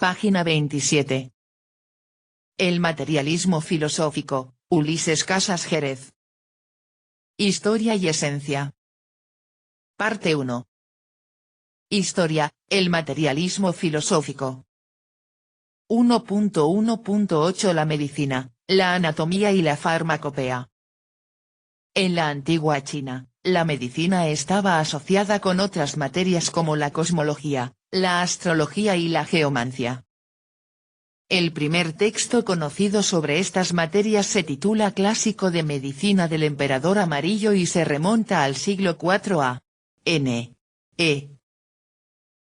Página 27. El materialismo filosófico, Ulises Casas Jerez. Historia y esencia. Parte 1. Historia, el materialismo filosófico. 1.1.8 La medicina, la anatomía y la farmacopea. En la antigua China, la medicina estaba asociada con otras materias como la cosmología, la astrología y la geomancia. El primer texto conocido sobre estas materias se titula Clásico de Medicina del Emperador Amarillo y se remonta al siglo IV a.N.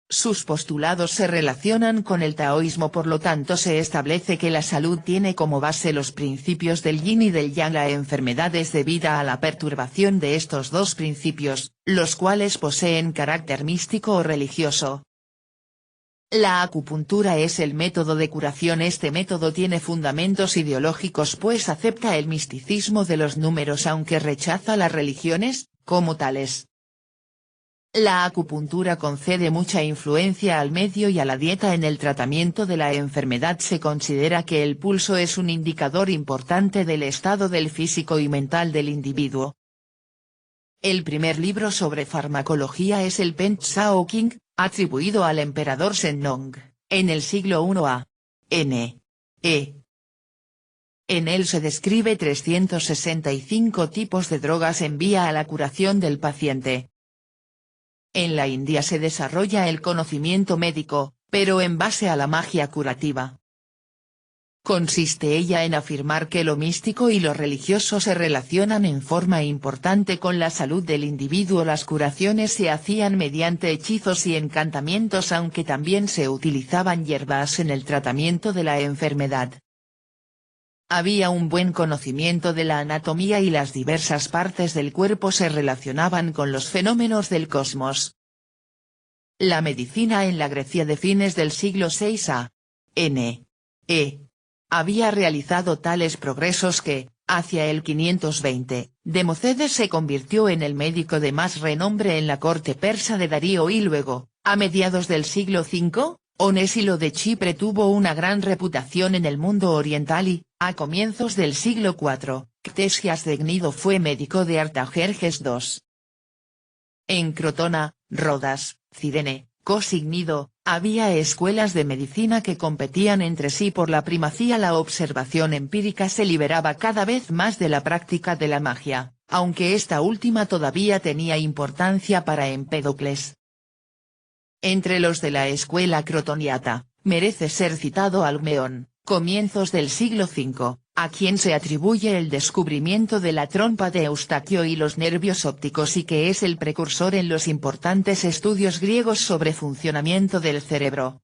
Sus postulados se relacionan con el taoísmo, por lo tanto se establece que la salud tiene como base los principios del yin y del yang. La enfermedad es debida a la perturbación de estos dos principios, los cuales poseen carácter místico o religioso. La acupuntura es el método de curación. Este método tiene fundamentos ideológicos pues acepta el misticismo de los números aunque rechaza las religiones, como tales. La acupuntura concede mucha influencia al medio y a la dieta en el tratamiento de la enfermedad. Se considera que el pulso es un indicador importante del estado del físico y mental del individuo. El primer libro sobre farmacología es el Pen Tsao King, atribuido al emperador Zhenong, en el siglo I a.N. En él se describe 365 tipos de drogas en vía a la curación del paciente. En la India se desarrolla el conocimiento médico, pero en base a la magia curativa. Consiste ella en afirmar que lo místico y lo religioso se relacionan en forma importante con la salud del individuo. Las curaciones se hacían mediante hechizos y encantamientos, aunque también se utilizaban hierbas en el tratamiento de la enfermedad. Había un buen conocimiento de la anatomía y las diversas partes del cuerpo se relacionaban con los fenómenos del cosmos. La medicina en la Grecia de fines del siglo VI a.N. había realizado tales progresos que, hacia el 520, Democedes se convirtió en el médico de más renombre en la corte persa de Darío y luego, a mediados del siglo V, Onésilo de Chipre tuvo una gran reputación en el mundo oriental y, a comienzos del siglo IV, Ctesias de Gnido fue médico de Artajerjes II. En Crotona, Rodas, Cirene, Cos y Gnido, había escuelas de medicina que competían entre sí por la primacía. La observación empírica se liberaba cada vez más de la práctica de la magia, aunque esta última todavía tenía importancia para Empédocles. Entre los de la escuela crotoniata, merece ser citado Alcmeón, comienzos del siglo V, a quien se atribuye el descubrimiento de la trompa de Eustaquio y los nervios ópticos y que es el precursor en los importantes estudios griegos sobre funcionamiento del cerebro.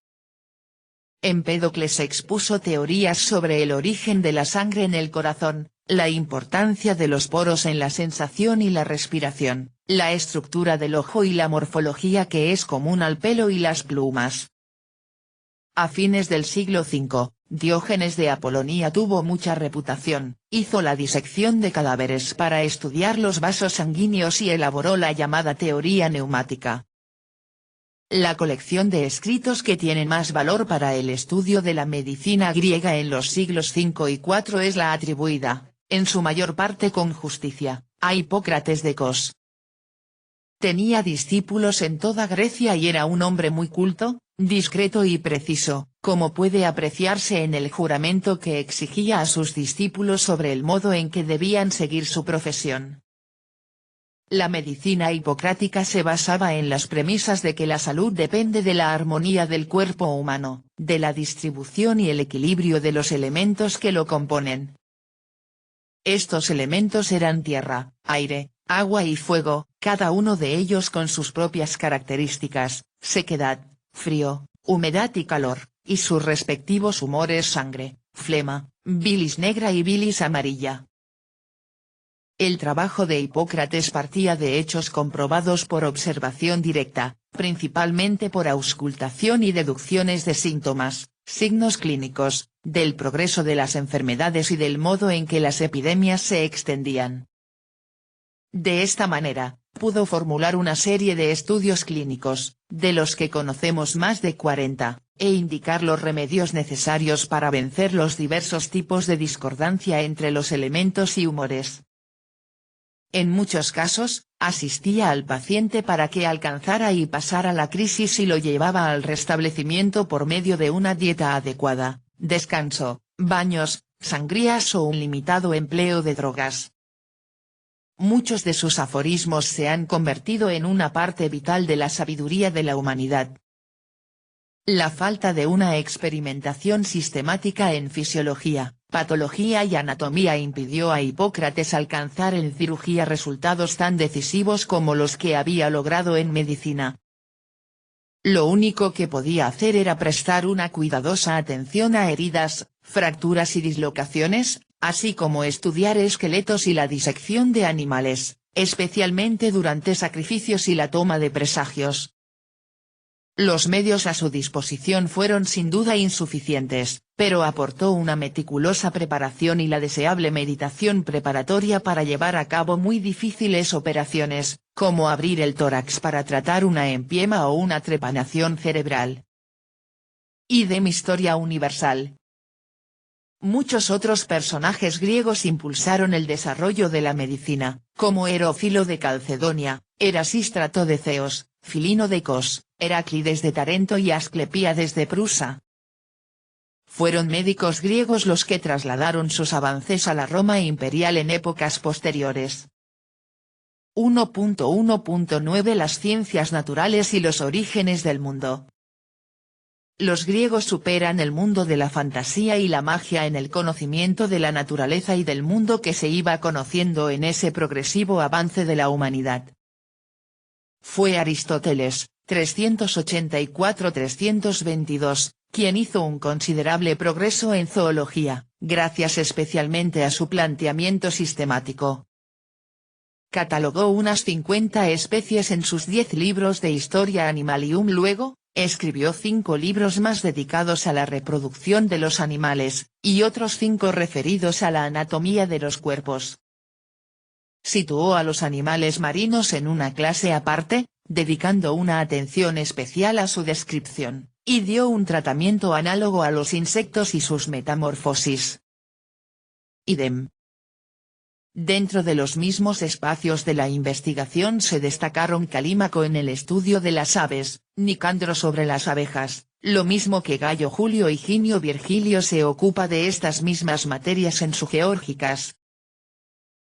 Empédocles expuso teorías sobre el origen de la sangre en el corazón, la importancia de los poros en la sensación y la respiración, la estructura del ojo y la morfología que es común al pelo y las plumas. A fines del siglo V, Diógenes de Apolonia tuvo mucha reputación, hizo la disección de cadáveres para estudiar los vasos sanguíneos y elaboró la llamada teoría neumática. La colección de escritos que tienen más valor para el estudio de la medicina griega en los siglos V y IV es la atribuida, en su mayor parte con justicia, a Hipócrates de Cos. Tenía discípulos en toda Grecia y era un hombre muy culto, discreto y preciso, como puede apreciarse en el juramento que exigía a sus discípulos sobre el modo en que debían seguir su profesión. La medicina hipocrática se basaba en las premisas de que la salud depende de la armonía del cuerpo humano, de la distribución y el equilibrio de los elementos que lo componen. Estos elementos eran tierra, aire, agua y fuego, cada uno de ellos con sus propias características, sequedad, frío, humedad y calor, y sus respectivos humores: sangre, flema, bilis negra y bilis amarilla. El trabajo de Hipócrates partía de hechos comprobados por observación directa, principalmente por auscultación y deducciones de síntomas, signos clínicos, del progreso de las enfermedades y del modo en que las epidemias se extendían. De esta manera, pudo formular una serie de estudios clínicos, de los que conocemos más de 40, e indicar los remedios necesarios para vencer los diversos tipos de discordancia entre los elementos y humores. En muchos casos, asistía al paciente para que alcanzara y pasara la crisis y lo llevaba al restablecimiento por medio de una dieta adecuada, descanso, baños, sangrías o un limitado empleo de drogas. Muchos de sus aforismos se han convertido en una parte vital de la sabiduría de la humanidad. La falta de una experimentación sistemática en fisiología, patología y anatomía impidió a Hipócrates alcanzar en cirugía resultados tan decisivos como los que había logrado en medicina. Lo único que podía hacer era prestar una cuidadosa atención a heridas, fracturas y dislocaciones, así como estudiar esqueletos y la disección de animales, especialmente durante sacrificios y la toma de presagios. Los medios a su disposición fueron sin duda insuficientes, pero aportó una meticulosa preparación y la deseable meditación preparatoria para llevar a cabo muy difíciles operaciones, como abrir el tórax para tratar una empiema o una trepanación cerebral. Idem historia universal. Muchos otros personajes griegos impulsaron el desarrollo de la medicina, como Herófilo de Calcedonia, Erasístrato de Ceos, Filino de Cos, Heráclides de Tarento y Asclepíades de Prusa. Fueron médicos griegos los que trasladaron sus avances a la Roma imperial en épocas posteriores. 1.1.9 Las ciencias naturales y los orígenes del mundo. Los griegos superan el mundo de la fantasía y la magia en el conocimiento de la naturaleza y del mundo que se iba conociendo en ese progresivo avance de la humanidad. Fue Aristóteles, 384-322, quien hizo un considerable progreso en zoología, gracias especialmente a su planteamiento sistemático. Catalogó unas 50 especies en sus 10 libros de Historia Animalium. Luego, escribió 5 libros más dedicados a la reproducción de los animales, y otros 5 referidos a la anatomía de los cuerpos. Situó a los animales marinos en una clase aparte, dedicando una atención especial a su descripción, y dio un tratamiento análogo a los insectos y sus metamorfosis. Idem. Dentro de los mismos espacios de la investigación se destacaron Calímaco en el estudio de las aves, Nicandro sobre las abejas, lo mismo que Gayo Julio Higinio Virgilio se ocupa de estas mismas materias en su Geórgicas.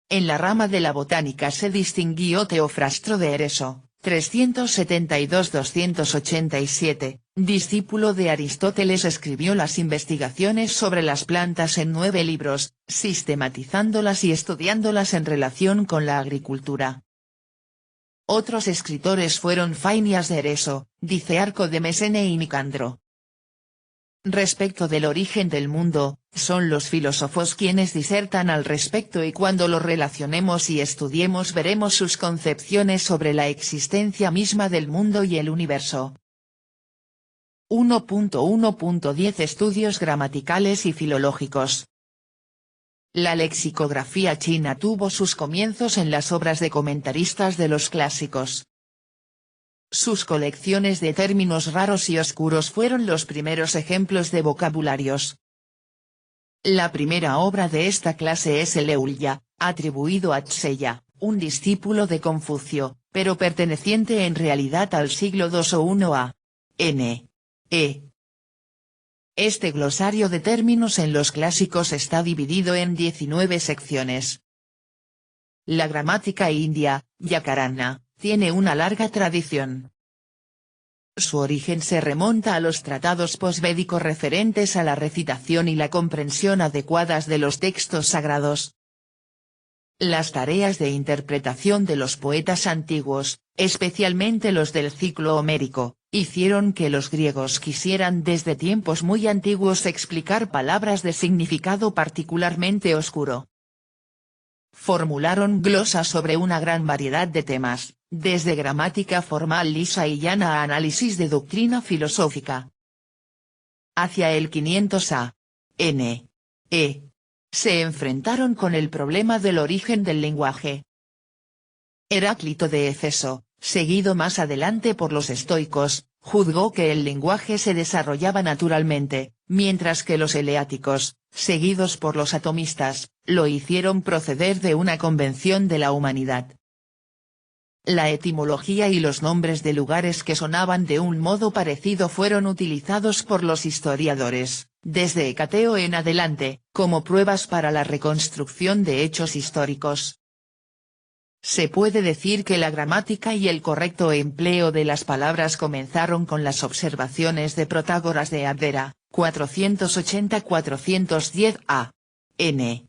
En la rama de la botánica se distinguió Teofrastro de Ereso, 372-287, discípulo de Aristóteles. Escribió las investigaciones sobre las plantas en 9 libros, sistematizándolas y estudiándolas en relación con la agricultura. Otros escritores fueron Fainias de Ereso, Dicearco de Mesene y Nicandro. Respecto del origen del mundo, son los filósofos quienes disertan al respecto y cuando lo relacionemos y estudiemos veremos sus concepciones sobre la existencia misma del mundo y el universo. 1.1.10 Estudios gramaticales y filológicos. La lexicografía china tuvo sus comienzos en las obras de comentaristas de los clásicos. Sus colecciones de términos raros y oscuros fueron los primeros ejemplos de vocabularios. La primera obra de esta clase es el Eulya, atribuido a Tseya, un discípulo de Confucio, pero perteneciente en realidad al siglo II o I a.N. Este glosario de términos en los clásicos está dividido en 19 secciones. La gramática india, Vyakarana, tiene una larga tradición. Su origen se remonta a los tratados posvédicos referentes a la recitación y la comprensión adecuadas de los textos sagrados. Las tareas de interpretación de los poetas antiguos, especialmente los del ciclo homérico, hicieron que los griegos quisieran desde tiempos muy antiguos explicar palabras de significado particularmente oscuro. Formularon glosas sobre una gran variedad de temas, desde gramática formal lisa y llana a análisis de doctrina filosófica. Hacia el 500 a.N. se enfrentaron con el problema del origen del lenguaje. Heráclito de Éfeso, seguido más adelante por los estoicos, juzgó que el lenguaje se desarrollaba naturalmente, mientras que los eleáticos, seguidos por los atomistas, lo hicieron proceder de una convención de la humanidad. La etimología y los nombres de lugares que sonaban de un modo parecido fueron utilizados por los historiadores, desde Hecateo en adelante, como pruebas para la reconstrucción de hechos históricos. Se puede decir que la gramática y el correcto empleo de las palabras comenzaron con las observaciones de Protágoras de Abdera, 480-410 a.N.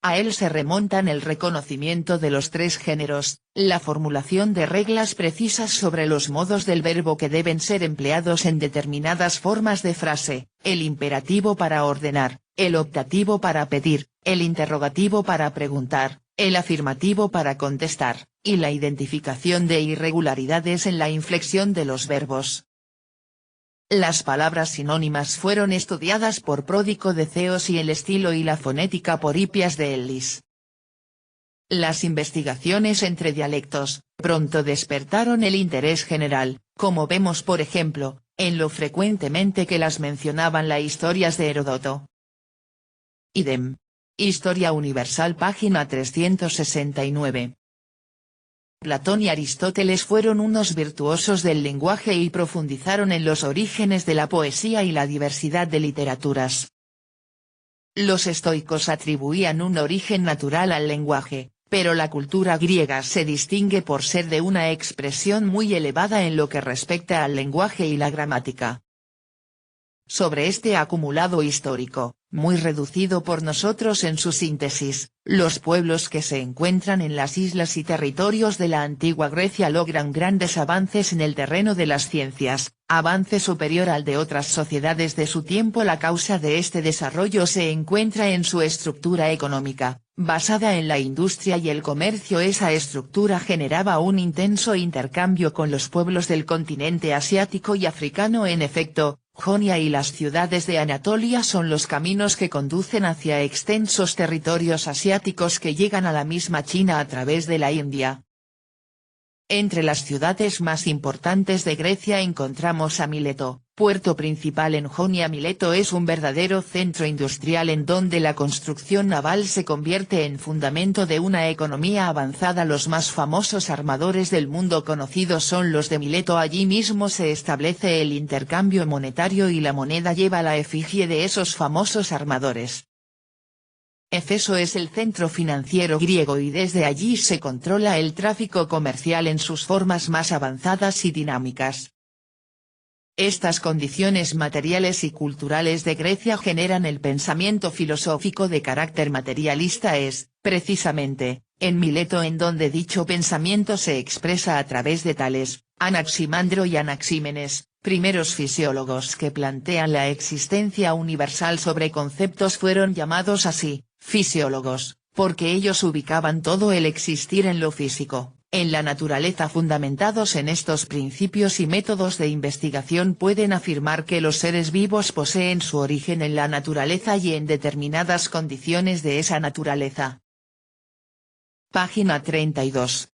A él se remontan el reconocimiento de los tres géneros, la formulación de reglas precisas sobre los modos del verbo que deben ser empleados en determinadas formas de frase, el imperativo para ordenar, el optativo para pedir, el interrogativo para preguntar, el afirmativo para contestar, y la identificación de irregularidades en la inflexión de los verbos. Las palabras sinónimas fueron estudiadas por Pródico de Ceos y el estilo y la fonética por Hipias de Elis. Las investigaciones entre dialectos, pronto despertaron el interés general, como vemos por ejemplo, en lo frecuentemente que las mencionaban las historias de Heródoto. Idem. Historia Universal página 369. Platón y Aristóteles fueron unos virtuosos del lenguaje y profundizaron en los orígenes de la poesía y la diversidad de literaturas. Los estoicos atribuían un origen natural al lenguaje, pero la cultura griega se distingue por ser de una expresión muy elevada en lo que respecta al lenguaje y la gramática. Sobre este acumulado histórico, muy reducido por nosotros en su síntesis, los pueblos que se encuentran en las islas y territorios de la antigua Grecia logran grandes avances en el terreno de las ciencias, avance superior al de otras sociedades de su tiempo. La causa de este desarrollo se encuentra en su estructura económica, basada en la industria y el comercio. Esa estructura generaba un intenso intercambio con los pueblos del continente asiático y africano. En efecto, Jonia y las ciudades de Anatolia son los caminos que conducen hacia extensos territorios asiáticos que llegan a la misma China a través de la India. Entre las ciudades más importantes de Grecia encontramos a Mileto, puerto principal en Jonia. Mileto es un verdadero centro industrial en donde la construcción naval se convierte en fundamento de una economía avanzada. Los más famosos armadores del mundo conocidos son los de Mileto. Allí mismo se establece el intercambio monetario y la moneda lleva la efigie de esos famosos armadores. Éfeso es el centro financiero griego y desde allí se controla el tráfico comercial en sus formas más avanzadas y dinámicas. Estas condiciones materiales y culturales de Grecia generan el pensamiento filosófico de carácter materialista. Es, precisamente, en Mileto en donde dicho pensamiento se expresa a través de Tales, Anaximandro y Anaxímenes, primeros fisiólogos que plantean la existencia universal sobre conceptos. Fueron llamados así, fisiólogos, porque ellos ubicaban todo el existir en lo físico, en la naturaleza. Fundamentados en estos principios y métodos de investigación pueden afirmar que los seres vivos poseen su origen en la naturaleza y en determinadas condiciones de esa naturaleza. Página 32.